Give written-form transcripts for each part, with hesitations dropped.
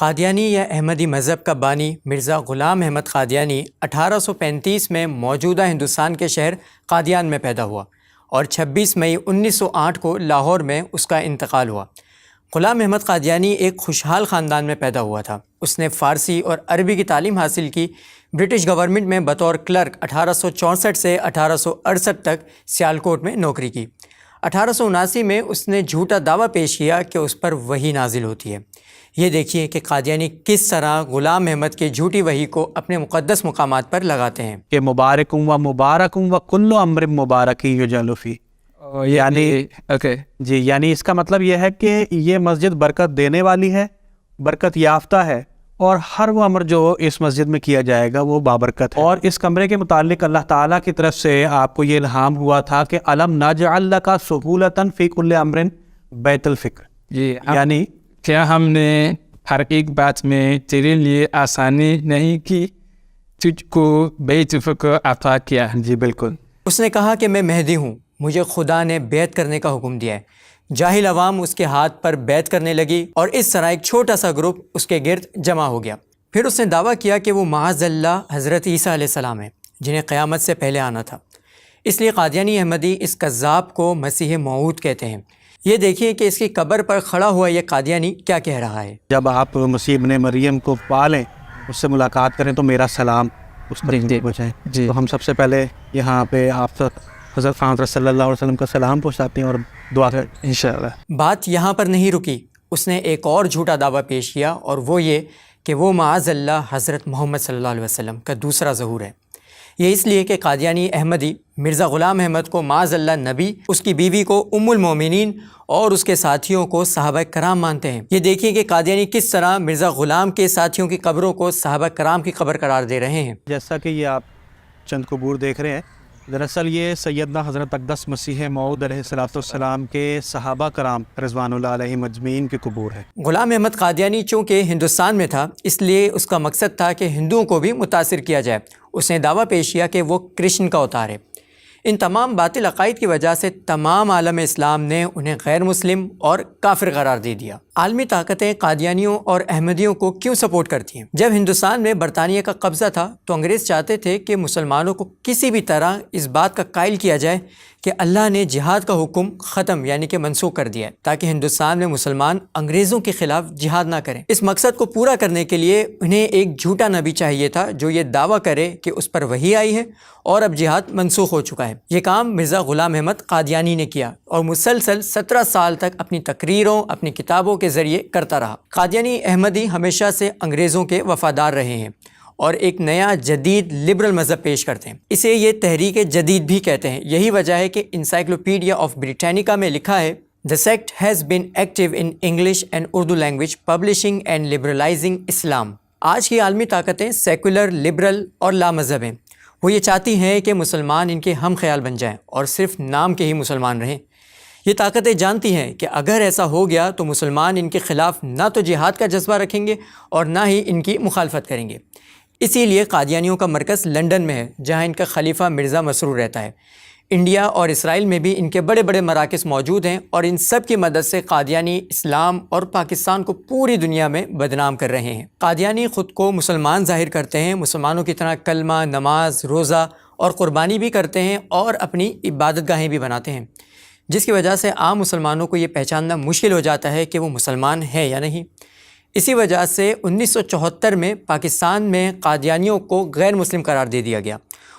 قادیانی یا احمدی مذہب کا بانی مرزا غلام احمد قادیانی 1835 میں موجودہ ہندوستان کے شہر قادیان میں پیدا ہوا اور 26 مئی 1908 کو لاہور میں اس کا انتقال ہوا۔ غلام احمد قادیانی ایک خوشحال خاندان میں پیدا ہوا تھا۔ اس نے فارسی اور عربی کی تعلیم حاصل کی۔ برٹش گورنمنٹ میں بطور کلرک 1864 سے 1868 تک سیالکوٹ میں نوکری کی۔ 1879 میں اس نے جھوٹا دعویٰ پیش کیا کہ اس پر وحی نازل ہوتی ہے۔ یہ دیکھیے کہ قادیانی کس طرح غلام احمد کی جھوٹی وحی کو اپنے مقدس مقامات پر لگاتے ہیں کہ مبارکم و کل امر مبارک یجعل فی، یعنی اس کا مطلب یہ ہے کہ یہ مسجد برکت دینے والی ہے، برکت یافتہ ہے، اور ہر وہ امر جو اس مسجد میں کیا جائے گا وہ بابرکت ہے۔ اور اس کمرے کے متعلق اللہ تعالیٰ کی طرف سے آپ کو یہ الہام ہوا تھا کہ الم نجعل لک سہولۃ فی کل امر بیت الفکر، یعنی کیا ہم نے ہر ایک بات میں تیرے لیے آسانی نہیں کی، تجھ کو بیت الفکر عطا کیا۔ جی بالکل۔ اس نے کہا کہ میں مہدی ہوں، مجھے خدا نے بیعت کرنے کا حکم دیا ہے۔ جاہل عوام اس کے ہاتھ پر بیعت کرنے لگی اور اس طرح ایک چھوٹا سا گروپ اس کے گرد جمع ہو گیا۔ پھر اس نے دعویٰ کیا کہ وہ معاذ اللہ حضرت عیسیٰ علیہ السلام ہیں جنہیں قیامت سے پہلے آنا تھا۔ اس لیے قادیانی احمدی اس کذاب کو مسیح موعود کہتے ہیں۔ یہ دیکھیے کہ اس کی قبر پر کھڑا ہوا یہ قادیانی کیا کہہ رہا ہے۔ جب آپ مسیح ابن مریم کو پالیں، اس سے ملاقات کریں تو میرا سلام اس پر پہنچائیں۔ تو ہم سب سے پہلے یہاں پہ آپ حضرت محمد صلی اللہ علیہ وسلم کا سلام پہنچاتے ہیں اور دعا کریں انشاءاللہ۔ بات یہاں پر نہیں رکی، اس نے ایک اور جھوٹا دعویٰ پیش کیا، اور وہ یہ کہ وہ معاذ اللہ حضرت محمد صلی اللہ علیہ وسلم کا دوسرا ظہور ہے۔ یہ اس لیے کہ قادیانی احمدی مرزا غلام احمد کو معاذ اللہ نبی، اس کی بیوی کو ام المومنین اور اس کے ساتھیوں کو صحابہ کرام مانتے ہیں۔ یہ دیکھیے کہ قادیانی کس طرح مرزا غلام کے ساتھیوں کی قبروں کو صحابہ کرام کی قبر قرار دے رہے ہیں۔ جیسا کہ یہ آپ چند قبور دیکھ رہے ہیں، دراصل یہ سیدنا حضرت اقدس مسیح موعود علیہ السلام کے صحابہ کرام رضوان اللہ علیہم اجمعین کے قبور ہے۔ غلام احمد قادیانی چونکہ ہندوستان میں تھا، اس لیے اس کا مقصد تھا کہ ہندوؤں کو بھی متاثر کیا جائے۔ اس نے دعویٰ پیش کیا کہ وہ کرشن کا اوتار ہے۔ ان تمام باطل عقائد کی وجہ سے تمام عالم اسلام نے انہیں غیر مسلم اور کافر قرار دے دیا۔ عالمی طاقتیں قادیانیوں اور احمدیوں کو کیوں سپورٹ کرتی ہیں؟ جب ہندوستان میں برطانیہ کا قبضہ تھا تو انگریز چاہتے تھے کہ مسلمانوں کو کسی بھی طرح اس بات کا قائل کیا جائے کہ اللہ نے جہاد کا حکم ختم یعنی کہ منسوخ کر دیا ہے، تاکہ ہندوستان میں مسلمان انگریزوں کے خلاف جہاد نہ کریں۔ اس مقصد کو پورا کرنے کے لیے انہیں ایک جھوٹا نبی چاہیے تھا جو یہ دعویٰ کرے کہ اس پر وحی آئی ہے اور اب جہاد منسوخ ہو چکا ہے۔ یہ کام مرزا غلام احمد قادیانی نے کیا اور مسلسل 17 سال تک اپنی تقریروں، اپنی کتابوں کے ذریعے کرتا رہا۔ قادیانی احمدی ہمیشہ سے انگریزوں کے وفادار رہے ہیں اور ایک نیا جدید لبرل مذہب پیش کرتے ہیں۔ اسے یہ تحریک جدید بھی کہتے ہیں۔ یہی وجہ ہے کہ انسائکلوپیڈیا آف بریٹینیکا میں لکھا ہے The sect has been active in English and Urdu language publishing and liberalizing Islam۔ آج کی عالمی طاقتیں سیکولر، لبرل اور لا مذہب ہیں۔ وہ یہ چاہتی ہیں کہ مسلمان ان کے ہم خیال بن جائیں اور صرف نام کے ہی مسلمان رہیں۔ یہ طاقتیں جانتی ہیں کہ اگر ایسا ہو گیا تو مسلمان ان کے خلاف نہ تو جہاد کا جذبہ رکھیں گے اور نہ ہی ان کی مخالفت کریں گے۔ اسی لیے قادیانیوں کا مرکز لندن میں ہے، جہاں ان کا خلیفہ مرزا مسرور رہتا ہے۔ انڈیا اور اسرائیل میں بھی ان کے بڑے بڑے مراکز موجود ہیں، اور ان سب کی مدد سے قادیانی اسلام اور پاکستان کو پوری دنیا میں بدنام کر رہے ہیں۔ قادیانی خود کو مسلمان ظاہر کرتے ہیں، مسلمانوں کی طرح کلمہ، نماز، روزہ اور قربانی بھی کرتے ہیں اور اپنی عبادت گاہیں بھی بناتے ہیں، جس کی وجہ سے عام مسلمانوں کو یہ پہچاننا مشکل ہو جاتا ہے کہ وہ مسلمان ہے یا نہیں۔ اسی وجہ سے 1974 میں پاکستان میں قادیانیوں کو غیر مسلم قرار دے دیا گیا،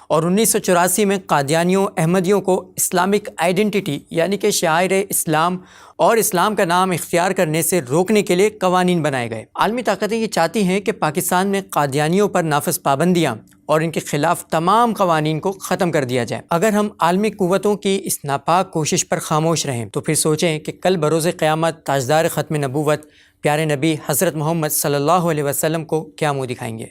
اور 1984 میں قادیانیوں احمدیوں کو اسلامک آئیڈینٹی یعنی کہ شعائر اسلام اور اسلام کا نام اختیار کرنے سے روکنے کے لیے قوانین بنائے گئے۔ عالمی طاقتیں یہ چاہتی ہیں کہ پاکستان میں قادیانیوں پر نافذ پابندیاں اور ان کے خلاف تمام قوانین کو ختم کر دیا جائے۔ اگر ہم عالمی قوتوں کی اس ناپاک کوشش پر خاموش رہیں تو پھر سوچیں کہ کل بروز قیامت تاجدار ختم نبوت پیارے نبی حضرت محمد صلی اللہ علیہ وسلم کو کیا منہ دکھائیں گے۔